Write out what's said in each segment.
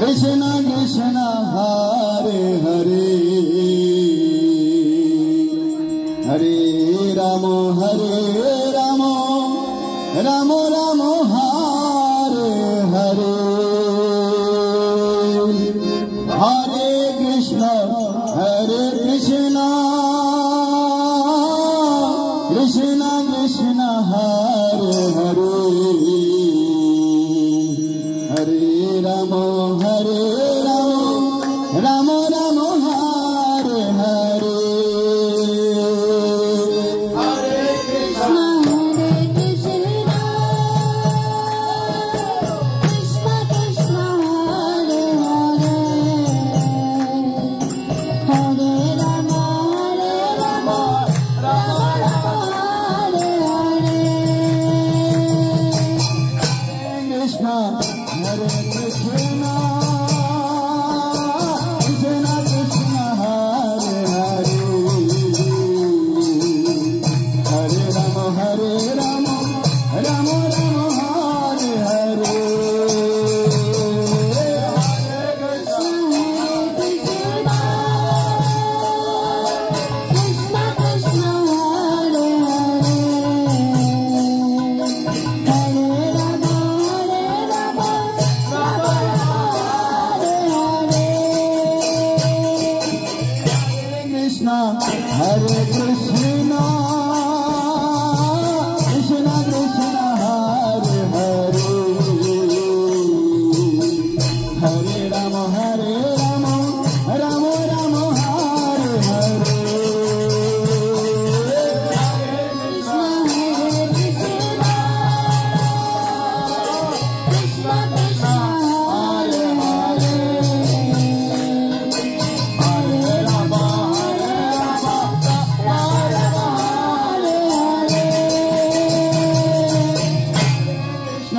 कृष्ण कृष्ण हरे हरे हरे राम राम राम हरे हरे हरे कृष्ण कृष्ण कृष्ण हरे हरे हरे राम राम राम हरे हरे हरे कृष्ण कृष्ण कृष्ण हरे हरे हरे राम राम हरे हरे कृष्ण हरे कृष्ण कृष्ण कृष्ण हरे हरे हरे राम राम राम हरे हरे कृष्ण कृष्ण हरे हरे हरे राम हरे हरे कृष्ण हरे कृष्ण कृष्ण कृष्ण हरे हरे हरे राम राम राम हरे हरे कृष्ण कृष्ण हरे हरे हरे राम हरे हरे कृष्ण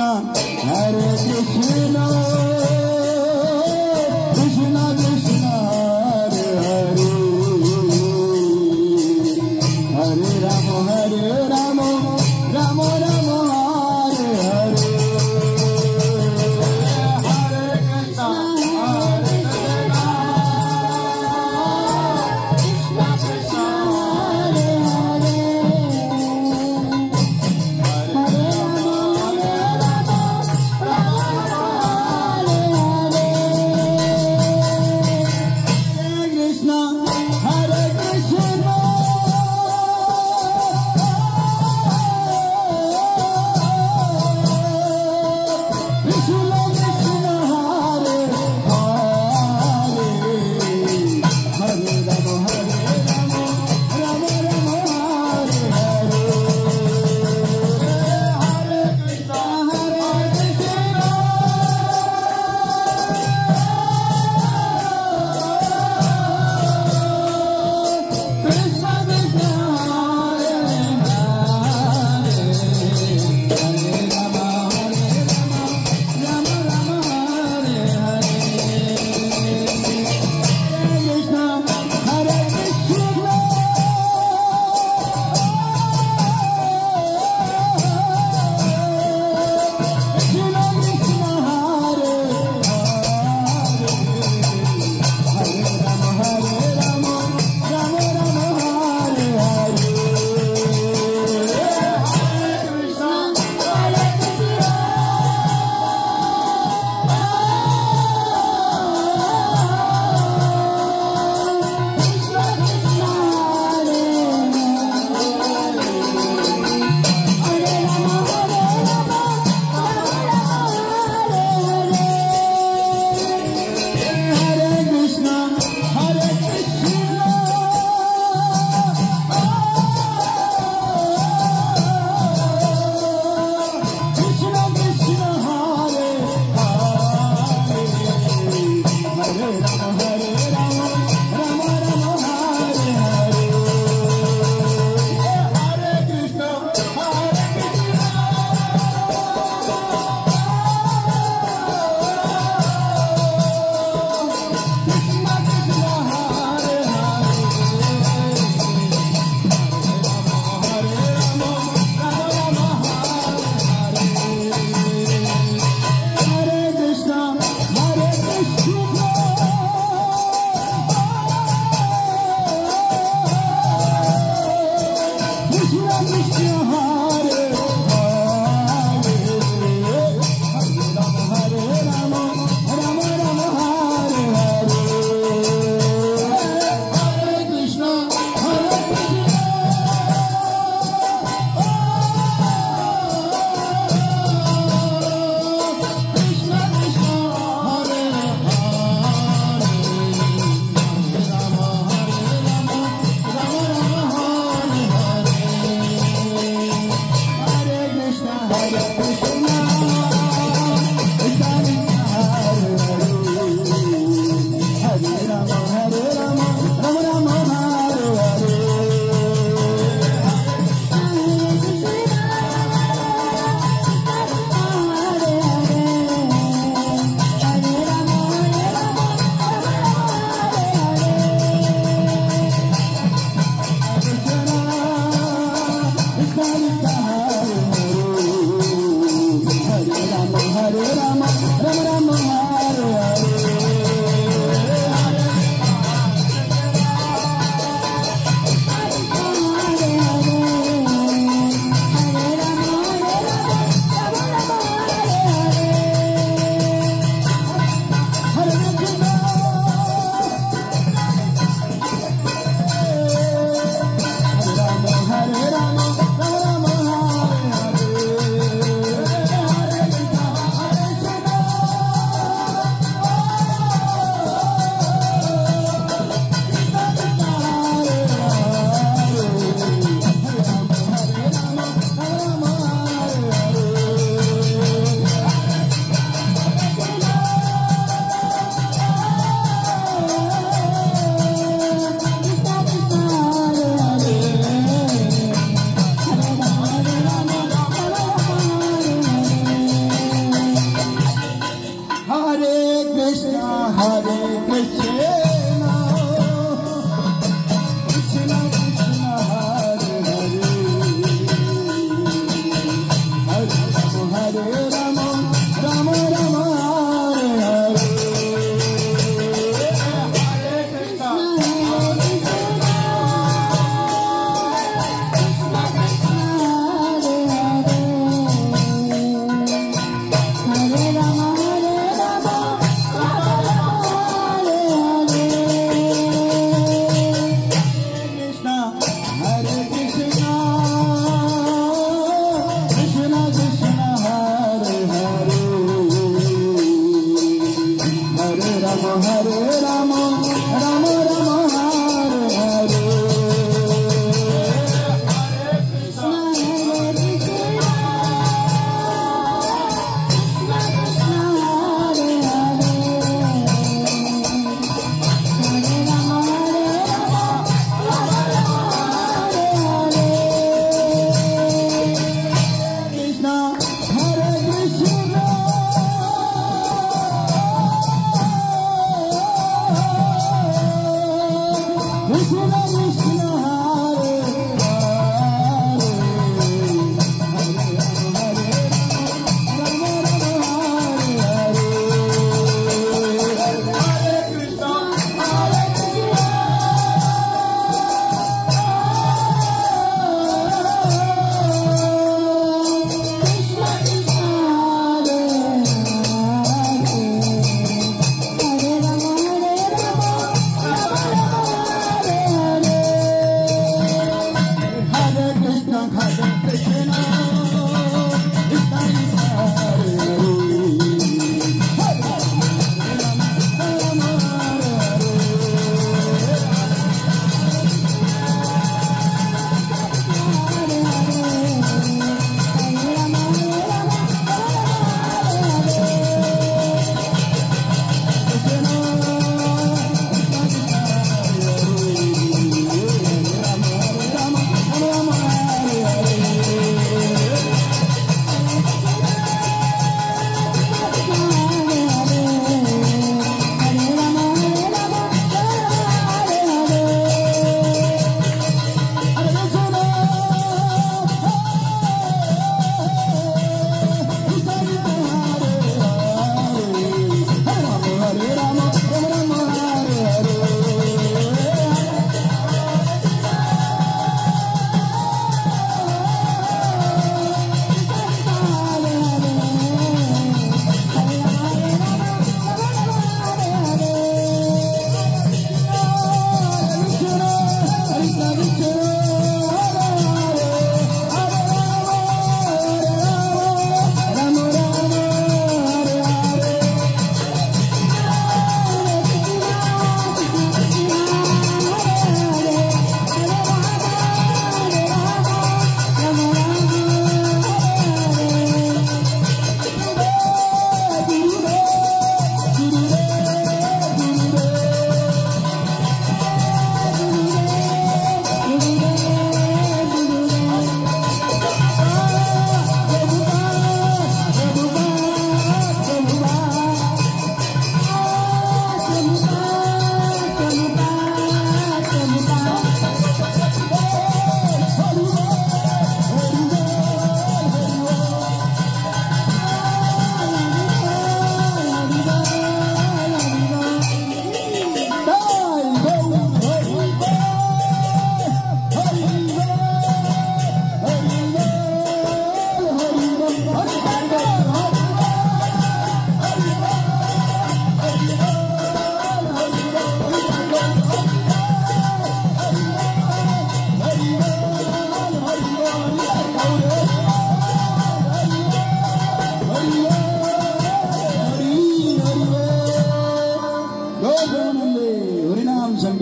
हरे कृष्ण कृष्ण कृष्ण हरे हरे हरे राम राम राम हरे हरे हरे कृष्ण हरे कृष्ण कृष्ण हरे हरे हरे राम हरे हरे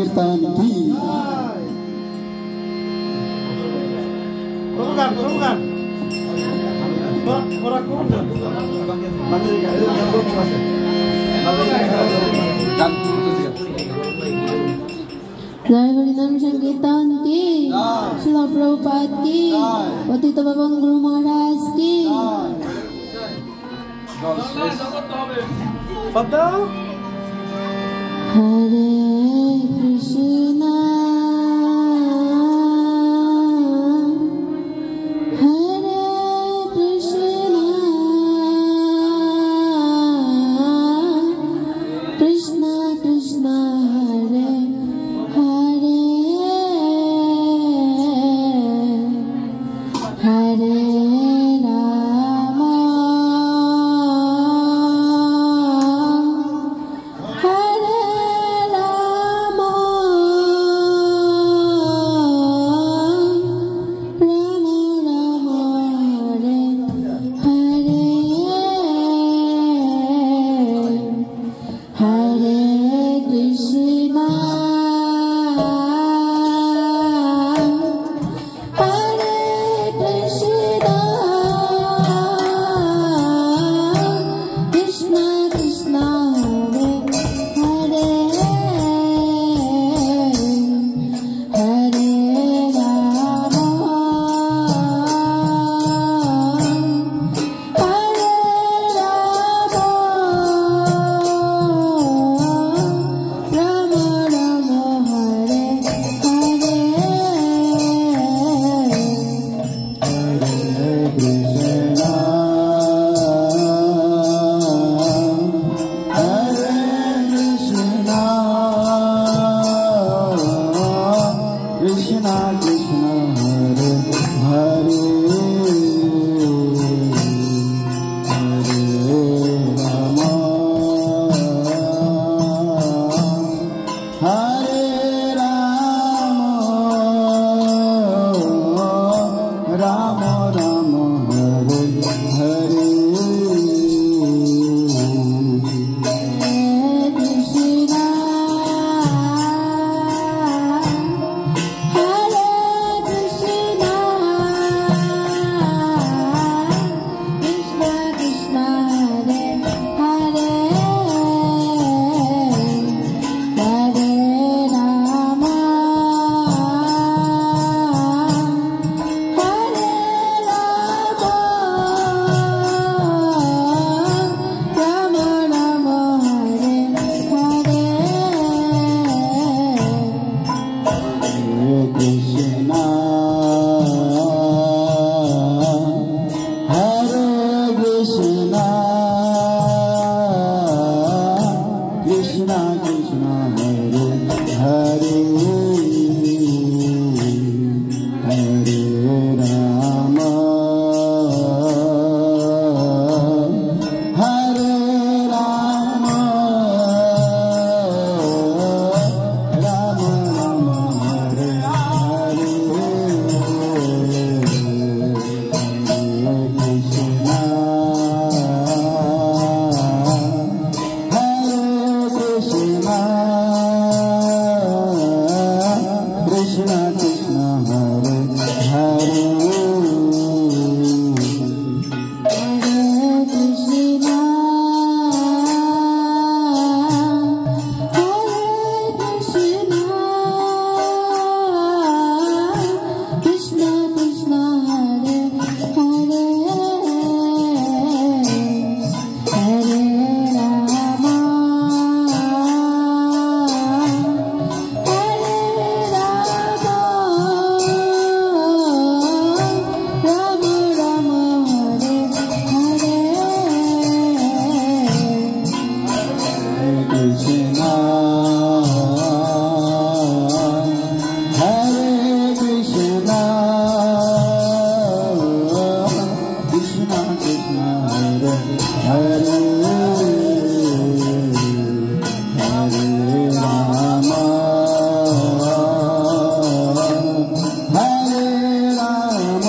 संकीर्तन की जय हरिनाम संकीर्तन की, श्रील प्रभुपाद की, पतित पावन गुरु महाराज की। हरे कृष्णा हरे कृष्णा कृष्णा कृष्णा हरे हरे हरे राम हरे राम राम राम हरे हरे हरे कृष्णा हरे कृष्णा कृष्णा कृष्णा हरे हरे हरे राम हरे राम राम राम हरे हरे कृष्णा कृष्णा हरे हरे हरे राम हरे राम राम राम हरे हरे कृष्णा हरे कृष्णा कृष्णा कृष्णा हरे हरे हरे राम हरे राम राम राम हरे हरे हरे कृष्णा हरे कृष्णा कृष्णा कृष्णा हरे हरे हरे राम हरे राम राम राम हरे हरे कृष्णा हरे कृष्णा कृष्णा कृष्णा हरे हरे हरे कृष्णा हरे कृष्णा कृष्णा कृष्णा हरे हरे हरे राम हरे राम राम राम हरे हरे कृष्णा हरे कृष्णा कृष्णा कृष्णा हरे हरे हरे राम हरे राम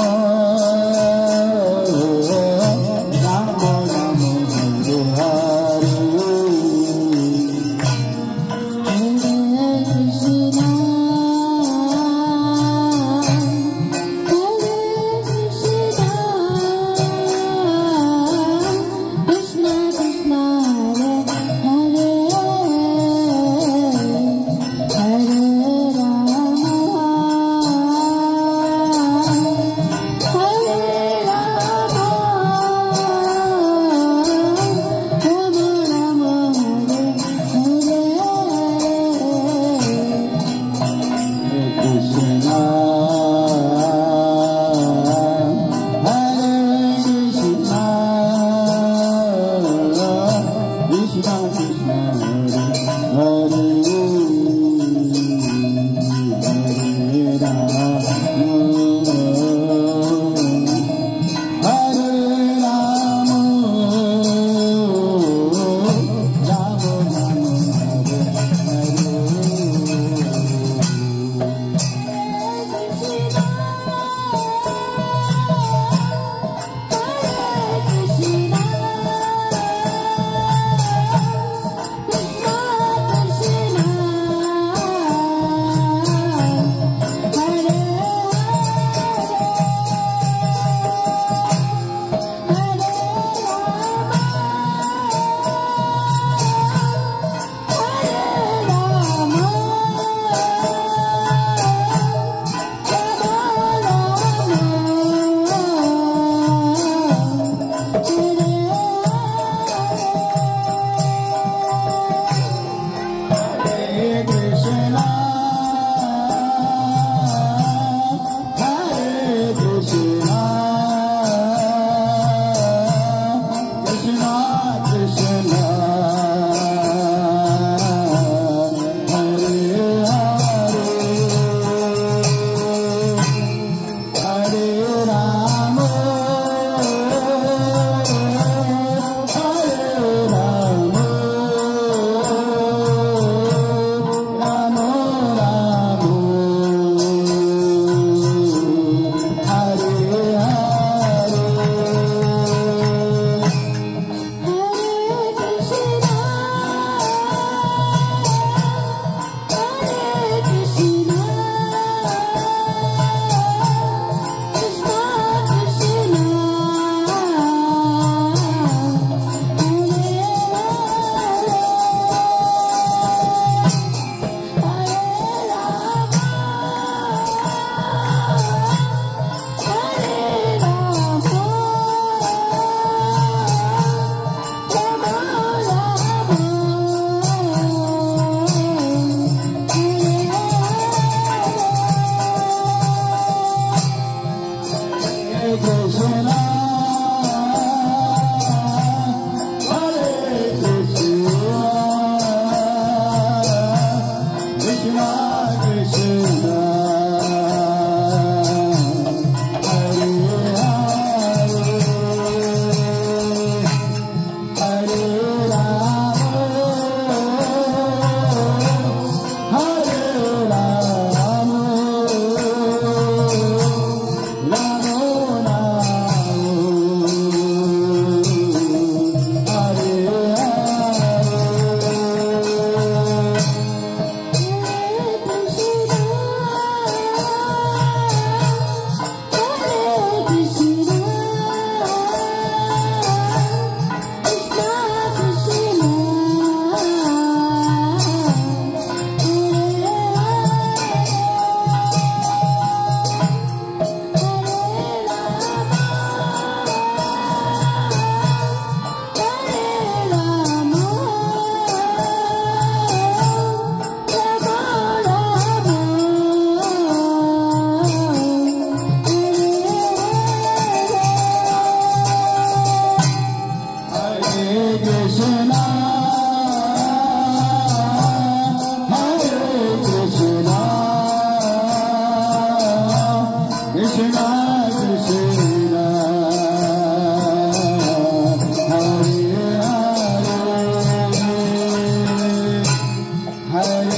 राम राम हरे हरे हरे कृष्णा Hare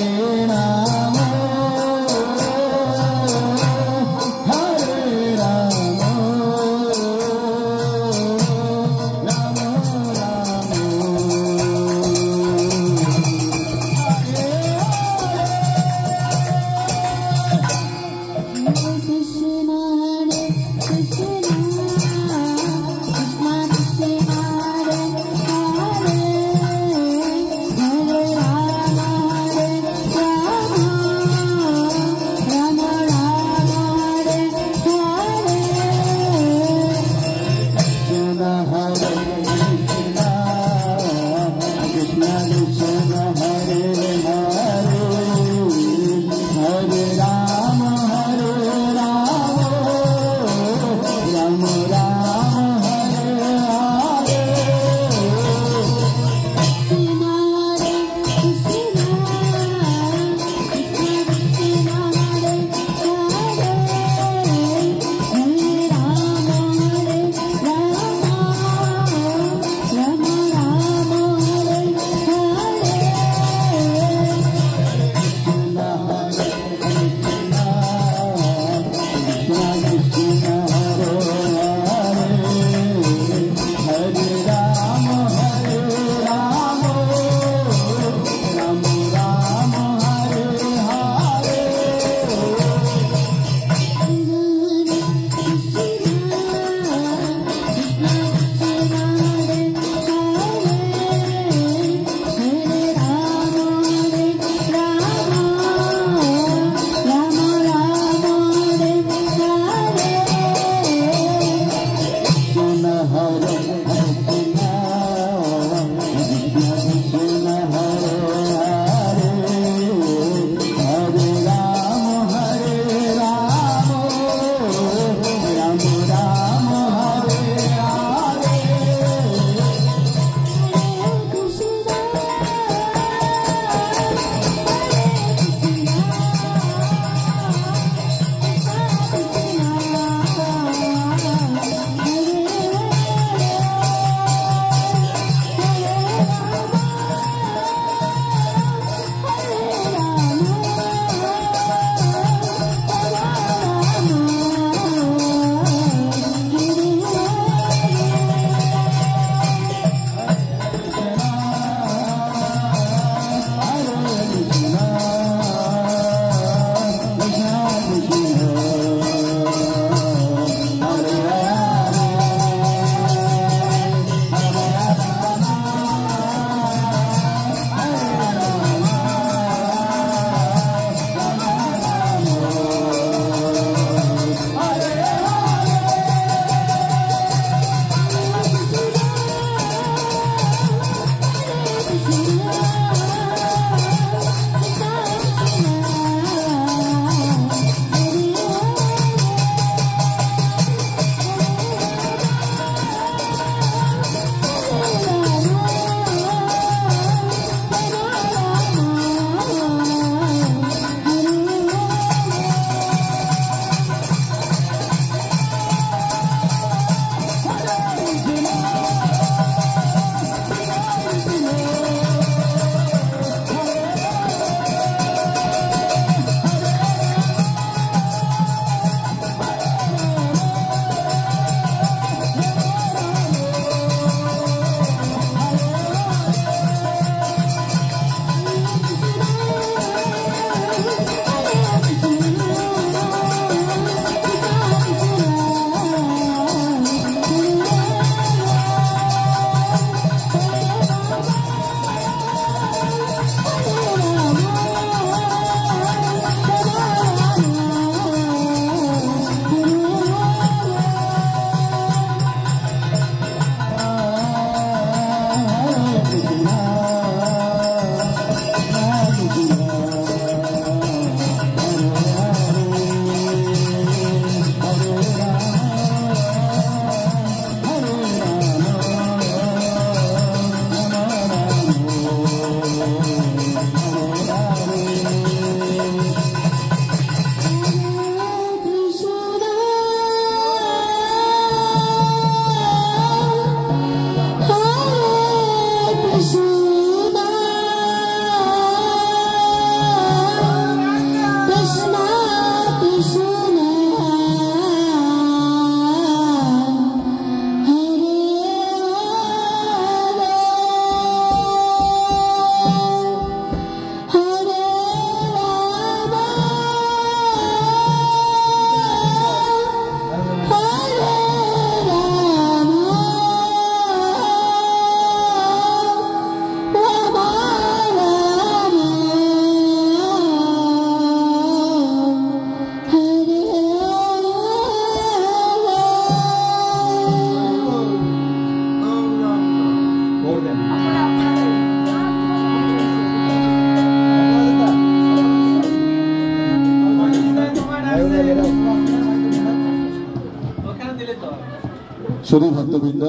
শুধু ভক্তবৃন্দ,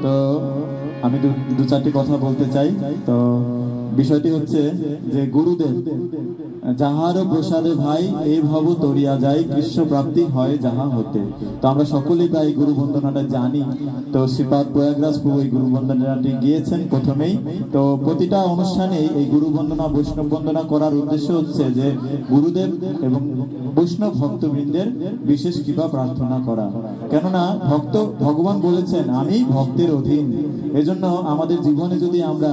তো আমি দু চারটি কথা বলতে চাই। তো বিষয়টি হচ্ছে যে গুরুদেব যাহার প্রসাদে ভাই এই ভব তরিয়া যায়, কৃষ্ণ প্রাপ্তি হয় যাহা হতে। তো আমরা সকলেই প্রায় গুরু বন্দনাটা জানি। তো শ্রীপাদ প্রয়াগরাজ প্রভু এই গুরু বন্দনাটি গিয়েছেন প্রথমেই। তো প্রতিটা অনুষ্ঠানে এই গুরু বন্দনা বৈষ্ণব বন্দনা করার উদ্দেশ্য হচ্ছে যে গুরুদেব এবং বৈষ্ণব ভক্তবৃন্দের বিশেষ কৃপা প্রার্থনা করা। কেননা ভগবান বলেছেন আমি ভক্তের অধীন। এজন্য আমাদের জীবনে যদি আমরা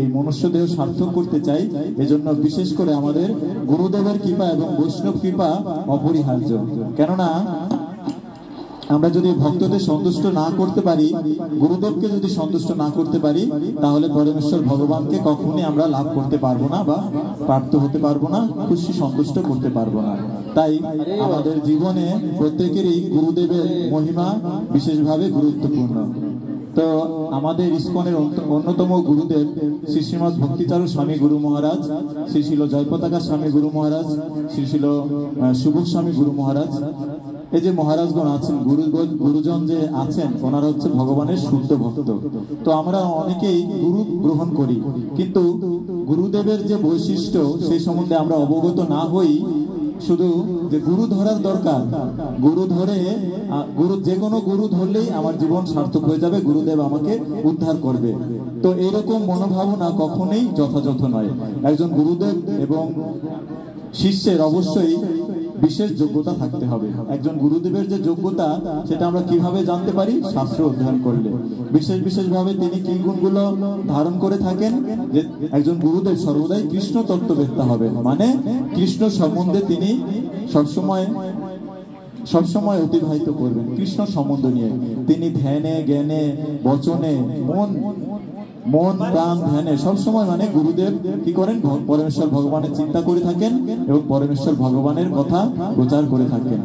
এই মনুষ্য দেহ সার্থক করতে চাই, এজন্য বিশেষ করে আমাদের গুরুদেবের কৃপা এবং বৈষ্ণব কৃপা অপরিহার্য। কেননা আমরা যদি ভক্তদের সন্তুষ্ট না করতে পারি, গুরুদেবকে যদি সন্তুষ্ট না করতে পারি, তাহলে পরমেশ্বর ভগবানকে কখনই আমরা লাভ করতে পারবো না বা প্রাপ্ত হতে পারবো না, খুশি সন্তুষ্ট করতে পারবো না। তাই আমাদের জীবনে প্রত্যেকেরই গুরুদেবের মহিমা বিশেষভাবে গুরুত্বপূর্ণ। তো আমাদের ইস্কনের অন্যতম গুরুদেব শ্রী শ্রীমৎ ভক্তিচারু স্বামী গুরু মহারাজ, শ্রী শিল জয়পতাকা স্বামী গুরু মহারাজ, শ্রী শিল সুবুক স্বামী গুরু মহারাজ। এই যে মহারাজগণ আছেন, গুরুজন যে আছেন, ওনারা হচ্ছে ভগবানের শুদ্ধ ভক্ত। তো আমরা অনেকেই গুরু গ্রহণ করি, কিন্তু গুরুদেবের যে বৈশিষ্ট্য সেই সম্বন্ধে আমরা অবগত না হই। শুধু যে গুরু ধরার দরকার, গুরু ধরে যে কোনো গুরু ধরলেই আমার জীবন সার্থক হয়ে যাবে, গুরুদেব আমাকে উদ্ধার করবে। তো এরকম মনোভাবনা কখনোই যথাযথ নয়। একজন গুরুদেব এবং শিষ্যের অবশ্যই বিশেষ যোগ্যতা থাকতে হবে। একজন গুরুদেবের যে যোগ্যতা, সেটা আমরা কিভাবে জানতে পারি? শাস্ত্র অধ্যয়ন করলে। বিশেষভাবে তিনি কি গুণগুলো ধারণ করে থাকেন? যে একজন গুরুদেব সর্বদাই কৃষ্ণ তত্ত্ববেত্তা হবে, মানে কৃষ্ণ সম্বন্ধে তিনি সবসময় অতিবাহিত করবেন কৃষ্ণ সম্বন্ধ নিয়ে। তিনি ধ্যানে জ্ঞানে বচনে মন প্রাণ ধ্যানে সবসময় মানে গুরুদেব কি করেন? পরমেশ্বর ভগবানের চিন্তা করে থাকেন এবং পরমেশ্বর ভগবানের কথা প্রচার করে থাকেন।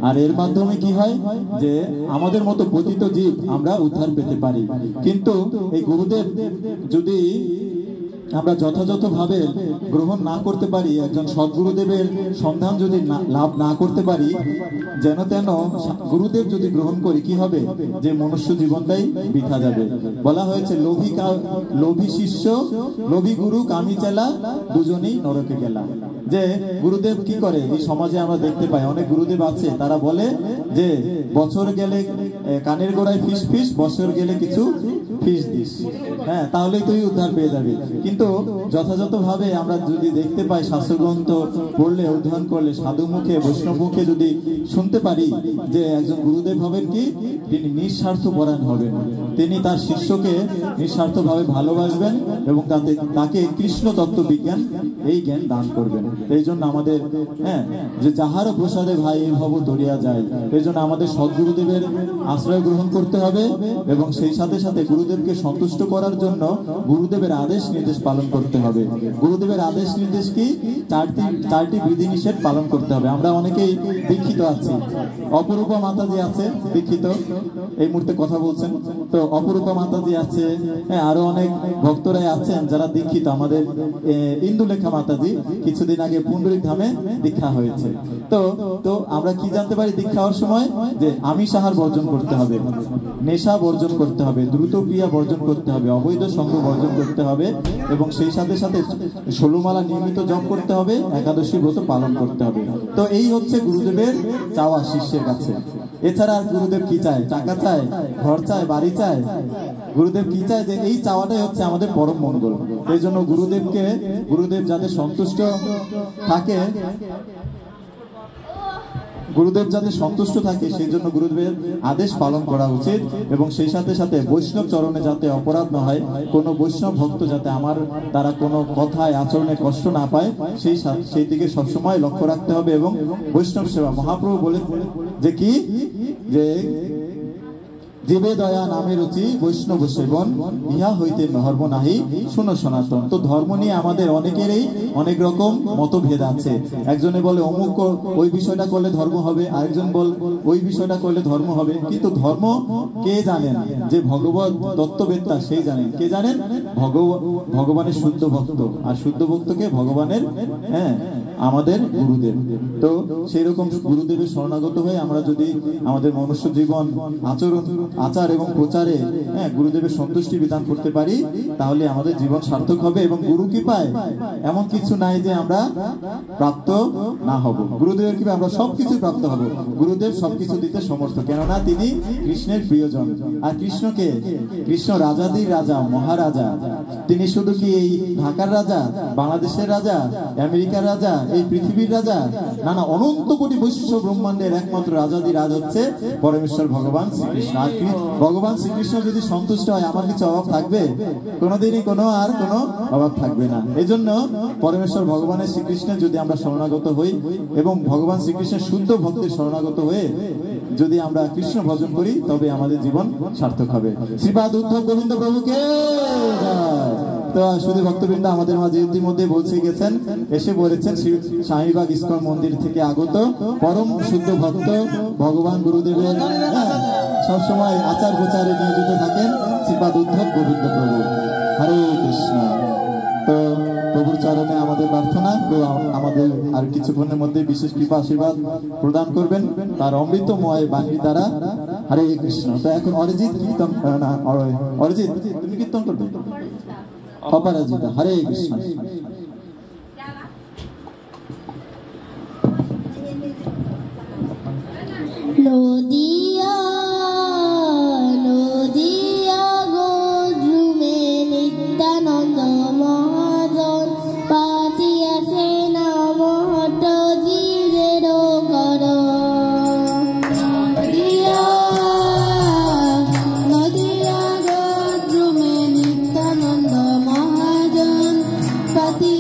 আর এর মাধ্যমে কি হয়? যে আমাদের মতো পতিত জীব আমরা উদ্ধার পেতে পারি। কিন্তু এই গুরুদেব যদি আমরা যথাযথভাবে গ্রহণ না করতে পারি, একজন সদ্গুরুদেবের সন্ধান যদি লাভ না করতে পারি, যেন তেন গুরুদেব যদি গ্রহণ করি, কি হবে? যে মনুষ্য জীবনটাই বৃথা যাবে। বলা হয়েছে লোভী শিষ্য, লোভী গুরু, কামি চেলা, দুজনেই নরকে গেলা। যে গুরুদেব কি করে? এই সমাজে আমরা দেখতে পাই অনেক গুরুদেব আছে, তারা বলে যে বছর গেলে কানের গোড়ায় ফিস ফিস, বছর গেলে কিছু ফিস দিস, হ্যাঁ, তাহলেই তুই উদ্ধার পেয়ে যাবি। কিন্তু যথাযথভাবে আমরা যদি দেখতে পাই, শাস্ত্রগ্রন্থ পড়লে অধ্যয়ন করলে, সাধু মুখে বৈষ্ণব মুখে যদি শুনতে পারি যে একজন গুরুদেব হবেন কি? তিনি নিঃস্বার্থ পরায়ণ হবেন। তিনি তার শিষ্যকে নিঃস্বার্থভাবে ভালোবাসবেন এবং তাকে কৃষ্ণ তত্ত্ব বিজ্ঞান এই জ্ঞান দান করবেন। এই জন্য আমাদের যে যাহারও প্রসাদে ভাই এই ভব তরিয়া যায়, এই জন্য আমাদের সদ্গুরুদেবের আশ্রয় গ্রহণ করতে হবে এবং সেই সাথে সাথে গুরুদেবকে সন্তুষ্ট করার জন্য গুরুদেবের আদেশ নির্দেশ পালন করতে হবে। গুরুদেবের আদেশ নির্দেশ কি? চারটি বিধিনিষেধ পালন করতে হবে। আমরা অনেকেই দীক্ষিত আছি, অপরূপা মাতাজি আছে দীক্ষিত, এই মুহূর্তে কথা বলছেন। তো অপরূপা মাতাজি আছে, আরো অনেক ভক্তরাই আছেন যারা দীক্ষিত। আমাদের ইন্দুলেখা মাতাজি কিছুদিন আগে পুণ্ডরিক ধামে দীক্ষা হয়েছে। তো আমরা কি জানতে পারি দীক্ষা হওয়ার সময়? যে আমিষ আহার বর্জন করতে হবে, নেশা বর্জন করতে হবে, দ্রুত ক্রিয়া বর্জন করতে হবে, অবৈধ সঙ্গ বর্জন করতে হবে এবং সেই সাথে সাথে 16 মালা নিয়মিত জপ করতে হবে, একাদশী ব্রত পালন করতে হবে। তো এই হচ্ছে গুরুদেবের চাওয়া শিষ্যের কাছে। এছাড়া আর গুরুদেব কি চায়? টাকা চায়, ঘর চায়, বাড়ি চায়? গুরুদেব কি চায়? যে এই চাওয়াটাই হচ্ছে আমাদের পরম মঙ্গল। এই জন্য গুরুদেব যাতে সন্তুষ্ট থাকে, গুরুদেব যাতে সন্তুষ্ট থাকে সেই জন্য গুরুদেবের আদেশ পালন করা উচিত। এবং সেই সাথে সাথে বৈষ্ণব চরণে যাতে অপরাধ না হয়, কোনো বৈষ্ণব ভক্ত যাতে আমার দ্বারা কোনো কথায় আচরণে কষ্ট না পায়, সেই দিকে সবসময় লক্ষ্য রাখতে হবে। এবং বৈষ্ণব সেবা, মহাপ্রভু বলে যে কি, যে জীবে দয়া নামে রুচি বৈষ্ণব সেবন, ইহা হইতে ধর্ম নাহি শুনো সনাতন। তো ধর্ম নিয়ে আমাদের অনেকেরই অনেক রকম মতভেদ আছে। একজনে বলে অমুক ওই বিষয়টা করলে ধর্ম হবে, আরেকজন বল ওই বিষয়টা করলে ধর্ম হবে। কিন্তু ধর্ম কে জানেন? যে ভগবত তত্ত্ববেত্তা সেই জানেন। কে জানেন? ভগবানের শুদ্ধ ভক্ত। আর শুদ্ধ ভক্তকে ভগবানের আমাদের গুরুদেব। তো সেই রকম গুরুদেবের শরণাগত হয়ে আমরা যদি আমাদের মনুষ্য জীবন আচার এবং প্রচারে গুরুদেবের সন্তুষ্টি বিধান করতে পারি, তাহলে আমাদের জীবন সার্থক হবে। এবং গুরু কৃপায় এমন কিছু নাই যে আমরা প্রাপ্ত না হব। গুরুদেবের কৃপায় আমরা সবকিছু প্রাপ্ত হব। গুরুদেব সবকিছু দিতে সমর্থ, কেননা তিনি কৃষ্ণের প্রিয়জন। আর কৃষ্ণ রাজাদের রাজা, মহারাজা। তিনি শুধু কি এই ঢাকার রাজা, বাংলাদেশের রাজা, আমেরিকার রাজা, এই পৃথিবীর রাজা? না, অনন্ত কোটি বৈশ্ব ব্রহ্মাণ্ডের একমাত্র রাজাদি রাজ হচ্ছে পরমেশ্বর ভগবান শ্রীকৃষ্ণ। আর ভগবান শ্রীকৃষ্ণ যদি সন্তুষ্ট হয়, আমার কিছু অভাব থাকবে? কোনোদিনই কোনো অভাব থাকবে না। এই জন্য পরমেশ্বর ভগবানের শ্রীকৃষ্ণের যদি আমরা শরণাগত হই এবং ভগবান শ্রীকৃষ্ণের শুদ্ধ ভক্তের শরণাগত হয়ে যদি আমরা কৃষ্ণ ভজন করি, তবে আমাদের জীবন সার্থক হবে। শ্রীপাদ উদ্ধব গোবিন্দ প্রভুকে তো শুধু ভক্তবৃন্দ আমাদের মাঝে ইতিমধ্যে পৌঁছে গেছেন, এসে বলেছেন স্বামীবাগ ইস্কন মন্দির থেকে আগত পরম শুদ্ধ ভক্ত ভগবান গুরুদেবের সবসময় আচার প্রচারে নিয়োজিত থাকেন শ্রীপাদ উদ্ধব গোবিন্দ প্রভু। হরে কৃষ্ণ। তো প্রভুর চরণে আমাদের প্রার্থনা, তো আমাদের আর কিছুক্ষণের মধ্যে বিশেষ কৃপা আশীর্বাদ প্রদান করবেন তার অমৃতময় বাণী দ্বারা। হরে কৃষ্ণ। তো এখন অরিজিৎ কীর্তন, না অরিজিৎ তুমি কীর্তন করবে? অপরাজিতা। হরে কৃষ্ণ। নদিয়া নদিয়া গোদ্রুমে নিত্যানন্দ মহাজন পাঠিয়াছে নাম হট জীবের কর। নদিয়া গোদ্রুমে নিত্যানন্দ মহাজন পাঠিয়াছে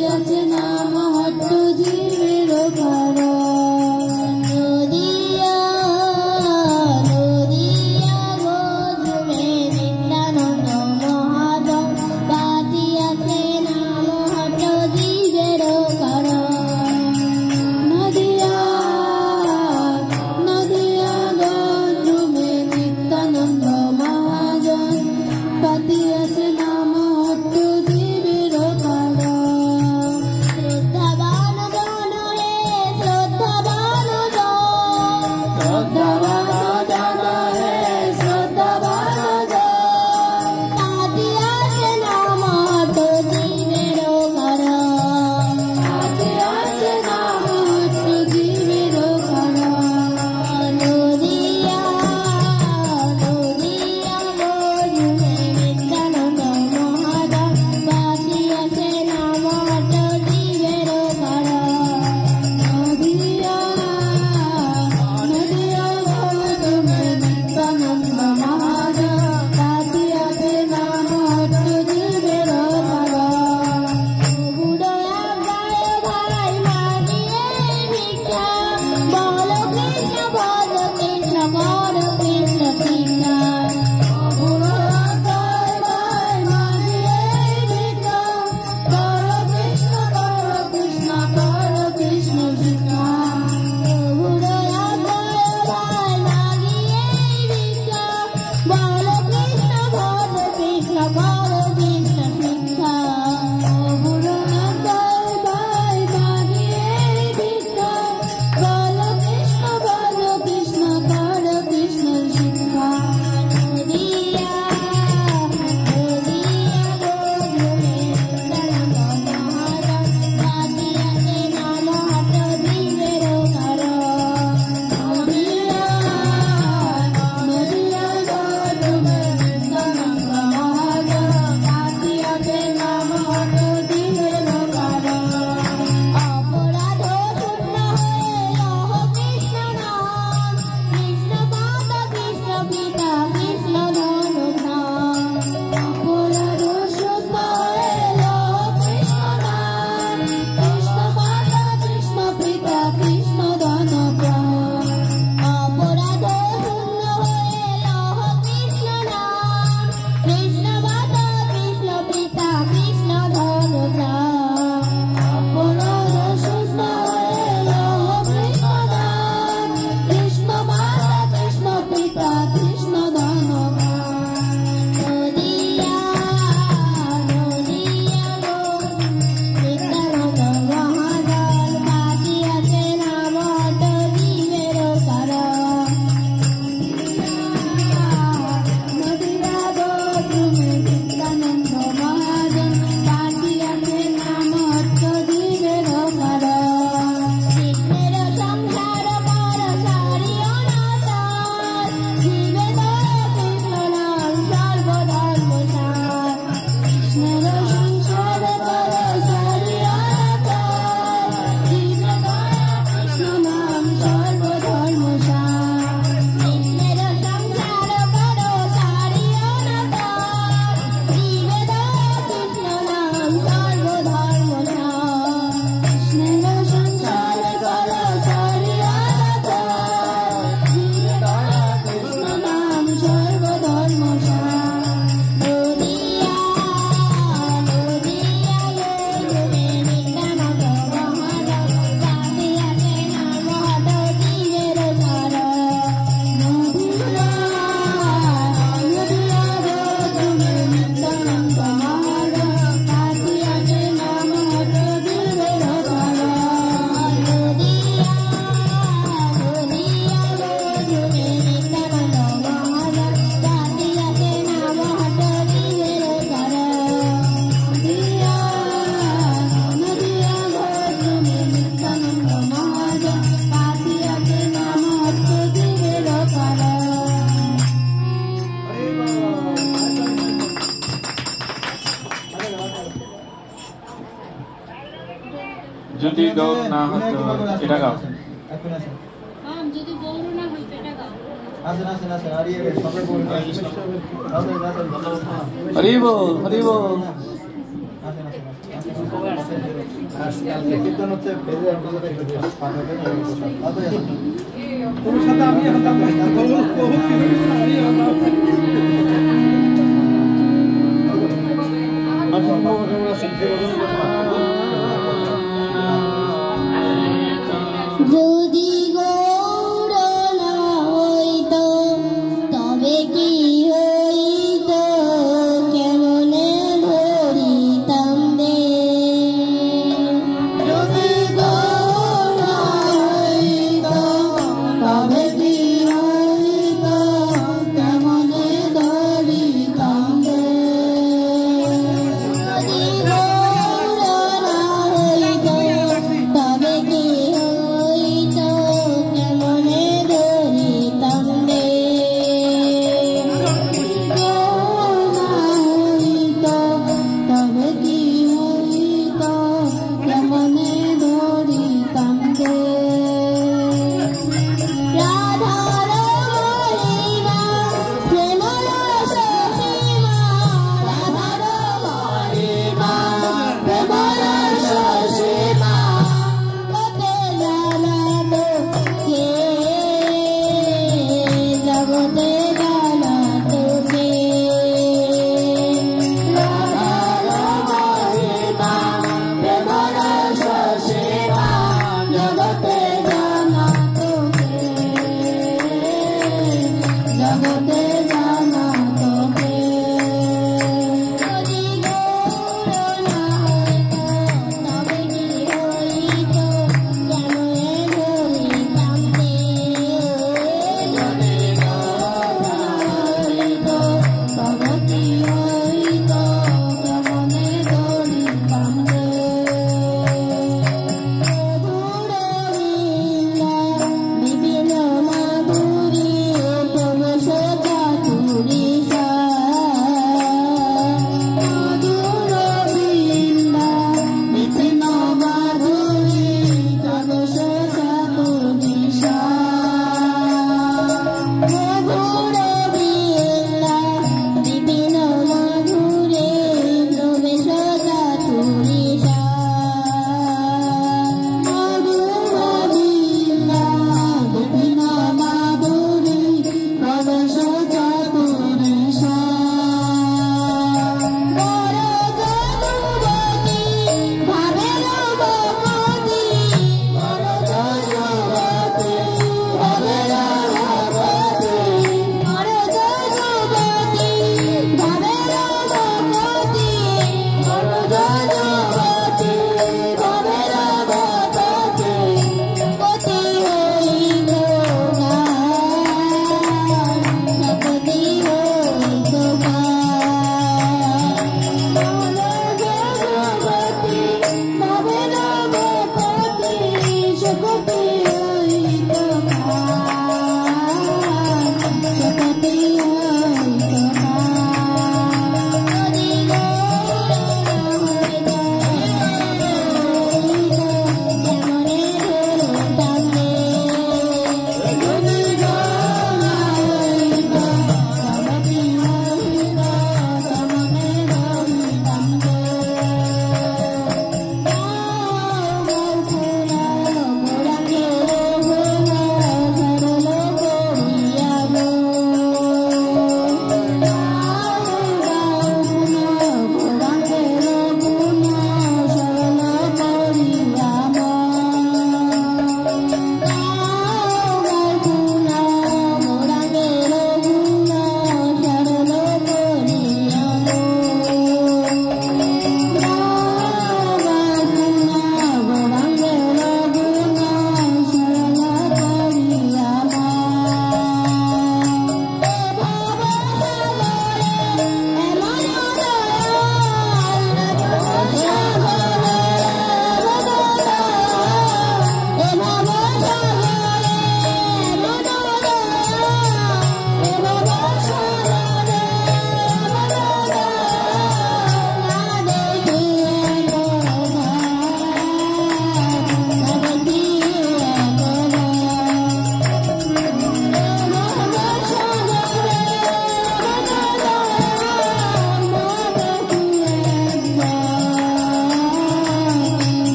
যদি গৌর না হতো এটা গাও। যদি গৌর না হতো এটা গাও। হরি বল হরি বল। যদি গৌর না হইতো তবে কি হইতো, কেমনে ধরিতাম রে। যদি গৌর না হইতো তবে কি হইতো, কেমনে ধরিতাম রে। যদি গৌর না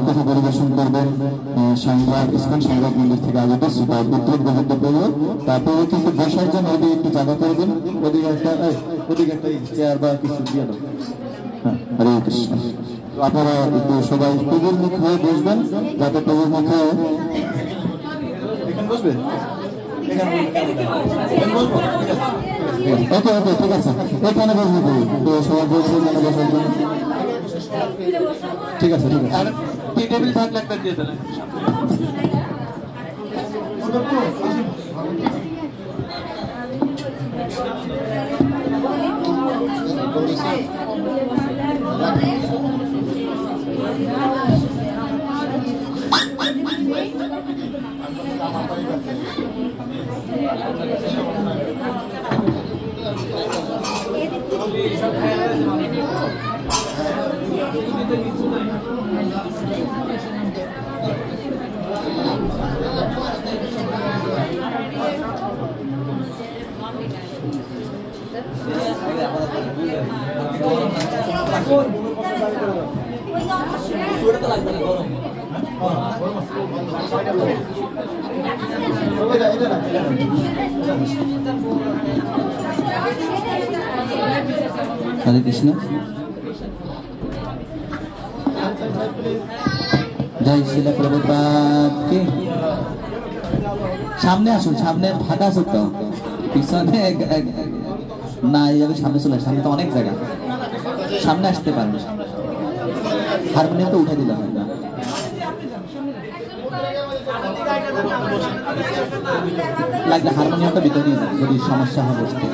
কথা পরিবেশন করবেন সংবাদ ইসলাম সংবাদ মন্দির থেকে আগত শ্রীপাদ উত্তর গোবিন্দ প্রভু। তারপরে কিন্তু বসার জন্য ওদিকে একটু জায়গা করে দিন, ওদিকে একটা চেয়ার বা কিছু দিয়ে দাও। হ্যাঁ, হরে কৃষ্ণ। আপনারা একটু সবাই প্রভুর মুখ হয়ে বসবেন, যাতে প্রভুর মুখে বসবে। ওকে ওকে ঠিক আছে, এখানে বসবো প্রভু, সবাই বলছে এখানে বসার জন্য। ঠিক আছে ঠিক আছে, টেবিল থাকলে একটা দিয়ে দেন। হরে কৃষ্ণ। জয় শিলা প্রভুপাদ কি। সামনে আসুন, সামনে ফাঁকা আছে তো, পিছনে না এইভাবে সামনে চলে, সামনে তো অনেক জায়গা, সামনে আসতে পারেন। হারমোনিয়াম তো উঠে দিলে হয় না। লাগলে হারমোনিয়ামটা ভিতরে নিয়ে যান, যদি সমস্যা হয় বসতে।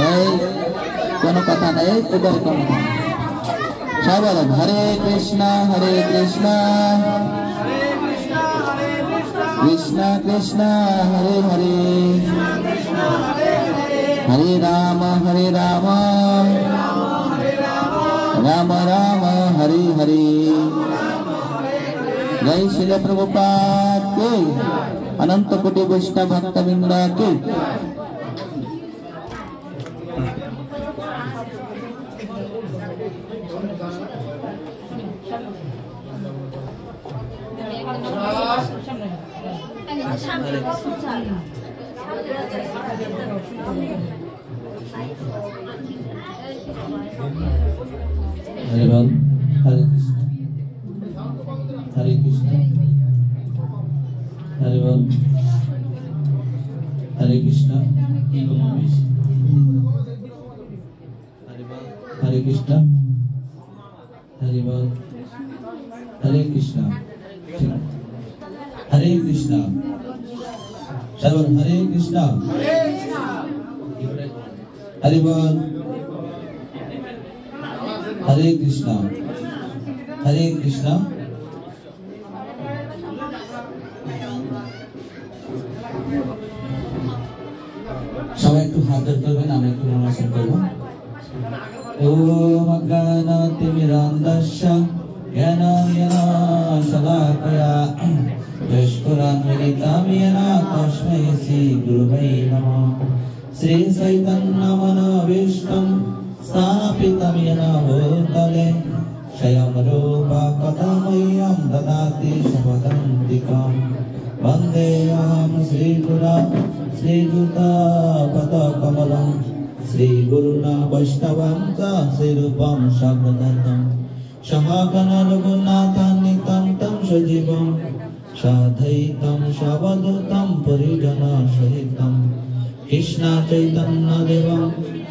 এই কোনো কথা নেই, এবারে কোনো সবাই বলেন হরে কৃষ্ণ কৃষ্ণ কৃষ্ণ হরে হরে, হরে রাম রাম রাম হরে হরে। जय श्रील प्रभुपाद के, अनंत कोटि वैष्णव भक्तवृंद के। हरे बोल, हरे कृष्ण हरे कृष्ण, हरे बोल, हरे कृष्ण, हरे बोल, हरे कृष्ण, हरे बोल, हरे कृष्ण, हरे कृष्ण, सर्व हरे कृष्ण, हरे बोल, हरे कृष्ण, हरे कृष्ण। সবাই একটু হাত ধরে করবেন, আমরা একটু নমস্কার করব। ওম অজ্ঞানতিমিরান্ধস্য জ্ঞানাঞ্জনা শলাকয়া যস্করান্বিতাং येन তস্मै শ্রী গুরুবে নমঃ। শ্রী চৈতন্যমনোভীষ্টং স্থাপিतं येन ভূতলে স্বয়ং রূপা কথা মह्यं দদাতি স্বপদান্তিকम्। वन्देऽहं श्रीगुरुं श्रीयुता पदकमलं श्रीगुरुणा वैष्णवं च श्रीरूपं साग्रजातं सहगण रघुनाथान्वितं तं सजीवं साद्वैतं सावधूतं परिजनसहितं कृष्ण चैतन्य देवं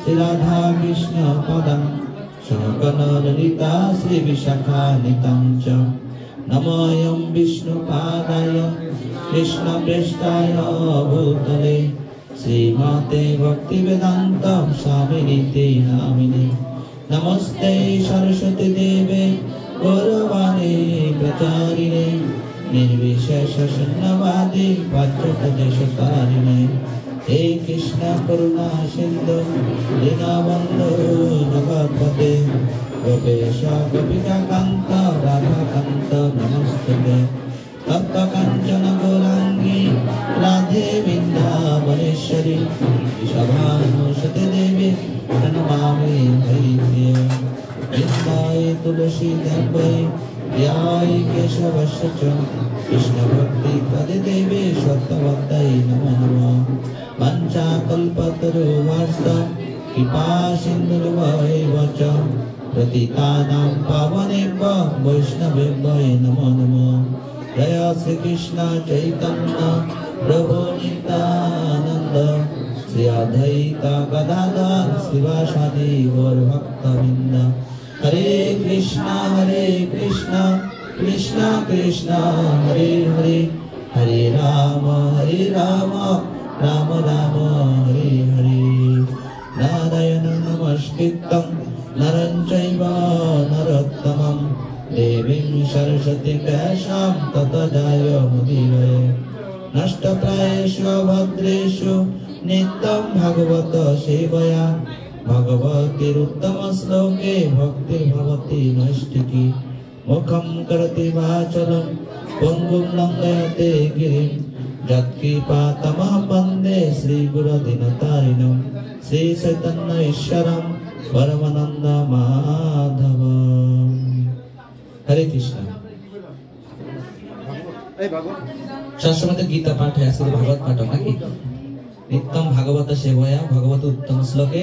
श्रीराधा कृष्ण पदं सहगण ललिता श्रीविशाखान्वितं च। नमोऽयं विष्णुपादाय कृष्णप्रेष्ठाय भूतले श्रीमते भक्तिवेदान्त स्वामिनिति नामिने। नमस्ते सरस्वती देवे गौरवाणी प्रचारिणे निर्विशेष शून्यवादी पात्रप्रदेशकारिणे। हे कृष्ण करुणा सिन्धु दीनबन्धु जगत्पते गोपेश गोपिकान्त राधाकान्त नमस्तुते। तप्त काञ्चन गौराङ्गी राधे वृन्दावनेश्वरी सभानुसुते देवी प्रणमामि हरिप्रिये वृन्दाय तुलसी देवै ध्याय केशवस्य च कृष्ण भक्ति पदे देवी सत्यवत्यै नमो नमः वंशाकल्पतरुश्च कृपा सिन्धुभ्यैव च पतितानां पावनेभ्यो वैष्णवेभ्यो नमो नमः जय श्री कृष्ण चैतन्य प्रभु नित्यानंद श्री अद्वैत गदाधर श्रीवासादि गौर भक्तवृंद हरे कृष्ण कृष्ण कृष्ण हरे हरे हरे राम राम राम हरे हरे नारायणं नमस्कृतं नरं चैव नरोत्तमं देवीं सरस्वतीं व्यासं ततो जयमुदीरये नष्टप्रायेषु भद्रेषु नित्यं भगवत सेवया भगवतीरुत्तमश्लोके भक्तिर्भवति नैष्ठिकी मुखं करोति वाचालं पङ्गुं लङ्घयते गिरिं यत्कृपातमहं वन्दे श्रीगुरुदीनतारिणं श्रीचैतन्य ईश्वरं परमानन्द माधवम् हरे कृष्ण शास्त्रमते गीता पाठ है आजके भागवत पाठ नाकि नित्यम भागवत सेवया भगवत उत्तम श्लोके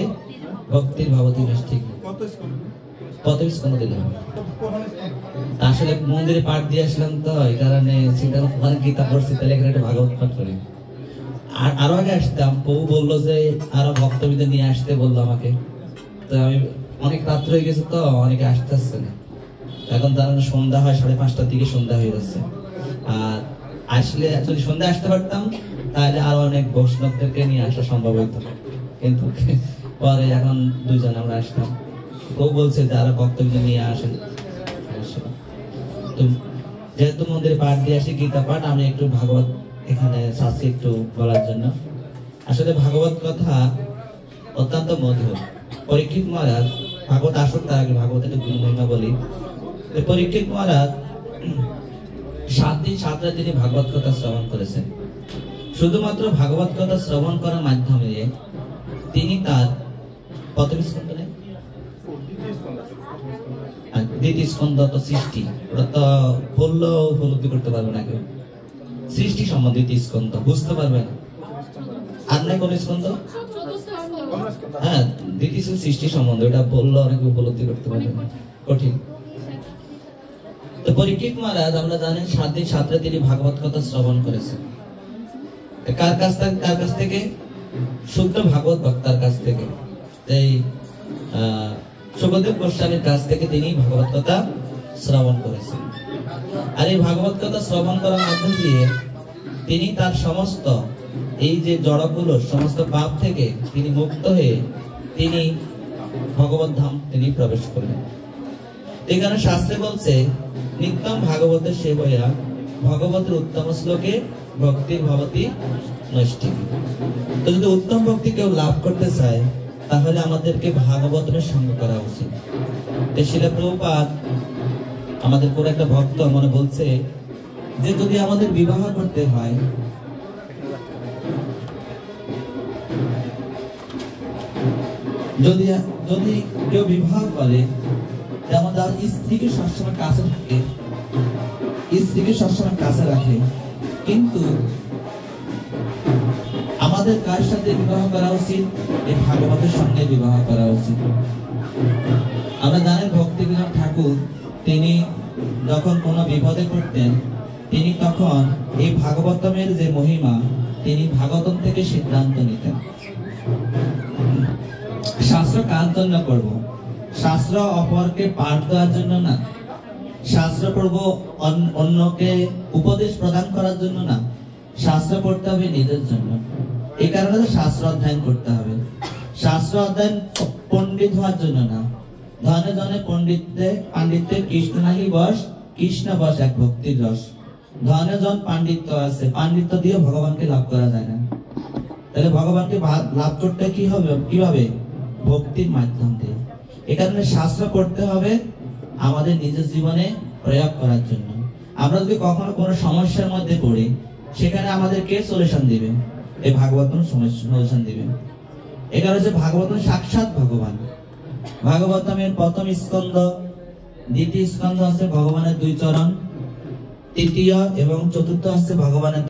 भक्तिर भवति नैष्ठिकी কত স্কন্ধ দিলাম আসলে মন্দিরে পাঠ দিয়ে আসলাম তো এই কারণে চিন্তা মানে গীতা পড়ছি তাহলে এখানে একটা ভাগবত পাঠ করি আর আরো আগে আসতাম প্রভু বললো যে আরো ভক্তবিদের নিয়ে আসতে বললো আমাকে তো আমি অনেক রাত্র হয়ে গেছে তো অনেকে আসতে আসছে না এখন তার সন্ধ্যা হয় 5:30টার দিকে সন্ধ্যা হয়ে যাচ্ছে আর আসলে যদি সন্ধ্যা আসতে পারতাম তাহলে আরো অনেক বৈষ্ণবদেরকে নিয়ে আসা সম্ভব হতো কিন্তু পরে এখন দুইজন আমরা আসলাম ও বলছে যারা ভক্তবিদ নিয়ে আসেন তো যেহেতু মন্দিরে পাঠ দিয়ে আসি গীতা পাঠ আমি একটু ভাগবত এখানে চাচ্ছি একটু বলার জন্য আসলে ভাগবত কথা অত্যন্ত মধুর পরীক্ষিত মহারাজ ভাগবত আসুক তার আগে ভাগবত একটু গুণ মহিমা বলি পরীক্ষিত মহারাজ 7 দিন 7 রাত তিনি ভাগবত কথা শ্রবণ করেছেন শুধুমাত্র ভাগবত কথা শ্রবণ করার মাধ্যমে তিনি তার প্রথম স্কন্ধ দ্বিতীয় স্কন্ধ তো সৃষ্টি ওটা তো বললেও উপলব্ধি করতে পারবে না কেউ সৃষ্টি সম্বন্ধে দ্বিতীয় স্কন্ধ বুঝতে পারবে না আর নাই কোন স্কন্ধ হ্যাঁ দ্বিতীয় সৃষ্টি সম্বন্ধে ওটা বললে অনেক উপলব্ধি করতে পারবে না কঠিন তো পরীক্ষিত মহারাজ আমরা জানেন 7 দিন 7 রাত তিনি ভাগবত কথা শ্রবণ করেছেন কার কাছ থেকে শুদ্ধ ভাগবত ভক্তার কাছ থেকে এই সুখদেব গোস্বামীর কাছ থেকে তিনি ভাগবত কথা শ্রবণ করেছেন আর এই ভাগবত কথা শ্রবণ করার মধ্যে দিয়ে তিনি তার সমস্ত এই যে জড়গুলো সমস্ত পাপ থেকে তিনি মুক্ত হয়ে তিনি ভগবত ধাম তিনি প্রবেশ করলেন এখানে শাস্ত্রে বলছে নিত্যম ভাগবতের সেবয়া ভগবতের উত্তম শ্লোকে ভক্তির ভবতি নৈষ্ঠিকী তো যদি উত্তম ভক্তি কেউ লাভ করতে চায় তাহলে আমাদেরকে ভাগবতের সঙ্গ করা উচিত শ্রীল প্রভুপাদ আমাদের পুরো একটা ভক্ত মনে বলছে যে যদি আমাদের বিবাহ করতে হয় যদি কেউ বিবাহ করে আমাদের স্ত্রীকে সবসময় কাছে থাকে স্ত্রীকে সবসময় কাছে রাখে কিন্তু আমাদের কার সাথে বিবাহ করা উচিত এই ভাগবতের সঙ্গে বিবাহ করা উচিত আমরা জানেন ভক্তিবিনোদ ঠাকুর তিনি যখন কোনো বিপদে পড়তেন তিনি তখন এই ভাগবতমের যে মহিমা তিনি ভাগবতম থেকে সিদ্ধান্ত নিতেন শাস্ত্র কার জন্য করব শাস্ত্র অপরকে পাঠ দেওয়ার জন্য না শাস্ত্র পড়ব অন্যকে উপদেশ প্রদান করার জন্য না শাস্ত্র পড়তে হবে নিজের জন্য এই কারণে শাস্ত্র অধ্যয়ন করতে হবে শাস্ত্র অধ্যয়ন পণ্ডিত হওয়ার জন্য না ধনে ধনে পাণ্ডিত্যে কৃষ্ণ নাহি বস কৃষ্ণ বস এক ভক্তির রস ধনে জন পাণ্ডিত্য আছে পাণ্ডিত্য দিয়ে ভগবানকে লাভ করা যায় না তাহলে ভগবানকে লাভ করতে কি হবে কিভাবে ভক্তির মাধ্যম দিয়ে এই কারণে শাস্ত্র পড়তে হবে আমাদের নিজের জীবনে প্রয়োগ করার জন্য আমরা যদি কখনো কোনো সমস্যার মধ্যে পড়ি সেখানে আমাদের কে সলিউশন দিবে এই ভাগবত সলিউশন দিবে এটা হচ্ছে ভাগবতম সাক্ষাৎ ভগবান। ভাগবতমের প্রথম স্কন্ধ, দ্বিতীয় স্কন্ধ আছে ভগবানের দুই চরণ, তৃতীয় এবং চতুর্থ আছে ভগবানের